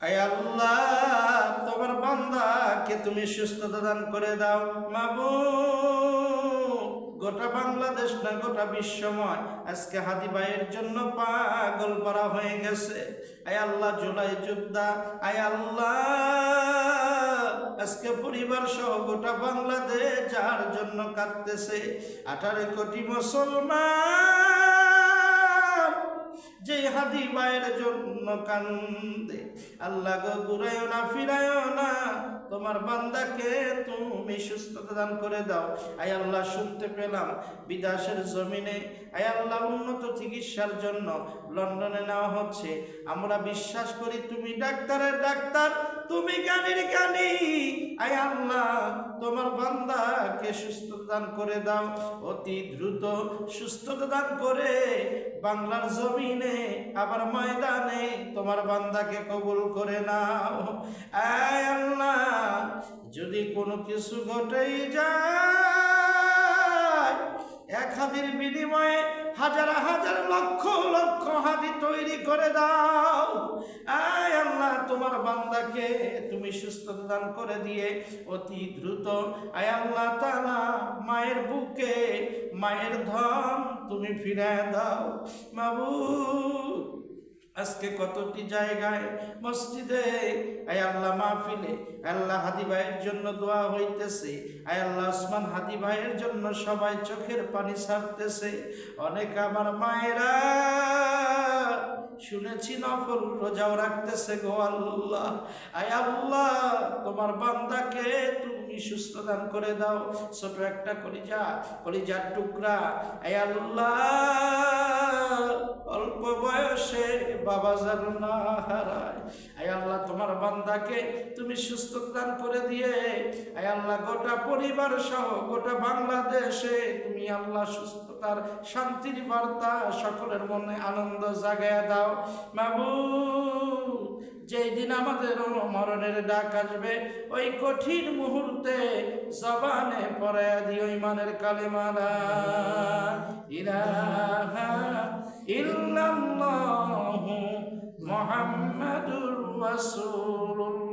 আয় আল্লাহ তোমার বান্দাকে তুমি সুস্থতা দান করে দাও মাবুদ। গোটা বাংলাদেশ না গোটা বিশ্বময় আজকে হাদি ভাইয়ের জন্য পাগল পারা হয়ে গেছে। আয় আল্লাহ জুলাই যোদ্ধা, আয় আল্লাহ আজকে পরিবার সহ গোটা বাংলাদেশ যার জন্য কাঁদতেছে, 18 কোটি মুসলমান যে হাদি ভাইয়ের জন্য কান্দে। আল্লাহ গো ঘুরাইও না ফিরাইও না, তোমার বান্দাকে তুমি সুস্থতা দান করে দাও। আয় আল্লাহ শুনতে পেলাম বিদেশের জমিনে আয় আল্লাহ উন্নত চিকিৎসার জন্য লন্ডনে নেওয়া হচ্ছে। আমরা বিশ্বাস করি তুমি ডাক্তারের ডাক্তার, তুমি জ্ঞানীর জ্ঞানী। আয় আল্লাহ তোমার বান্দাকে সুস্থতা দান করে দাও, অতি দ্রুত সুস্থতা দান করে বাংলার জমিনে আবার ময়দানে তোমার বান্দাকে কবুল করে নাও। আয় আল্লাহ যদি কোনো কিছু ঘটেই যায়, এক হাদির বিনিময়ে হাজার হাজার লক্ষ লক্ষ হাদি তৈরি করে দাও। আয় আল্লাহ তোমার বান্দাকে তুমি সুস্থতা দান করে দিয়ে অতি দ্রুত আয় আল্লাহ তাআলা মায়ের বুকে মায়ের ধন তুমি ফিরায় দাও মাবুদ। আজকে কতটি জায়গায় মসজিদে আয় আল্লাহ মাহফিলে আল্লাহ হাদি ভাইয়ের জন্য দোয়া হইতেছে। আয় আল্লাহ ওসমান হাদি ভাইয়ের জন্য সবাই চোখের পানি ছাড়তেছে। অনেক আমার মায়েরা শুনেছি নফল রোজাও রাখতেছে গো আল্লাহ। আয় আল্লাহ তোমার বান্দাকে তুমি সুস্থ দান করে দাও। ছোট একটা কলিজার টুকরা আয় আল্লাহ অল্প বয়সে বাবা যেন না হারায়। আয় আল্লাহ তোমার বান্দাকে তুমি সুস্থ দান করে দিয়ে আয় আল্লাহ গোটা পরিবার সহ গোটা বাংলাদেশে তুমি আল্লাহ সুস্থতার শান্তির বার্তা সকলের মনে আনন্দ জাগায় দাও মাবুদ। যেই দিন আমাদের মরণের ডাক আসবে ওই কঠিন মুহূর্তে জবানে পড়ে দিও ইমানের কালেমা লা ইলাহা ইল্লাল্লাহু মুহাম্মাদুর রাসূলুল্লাহ।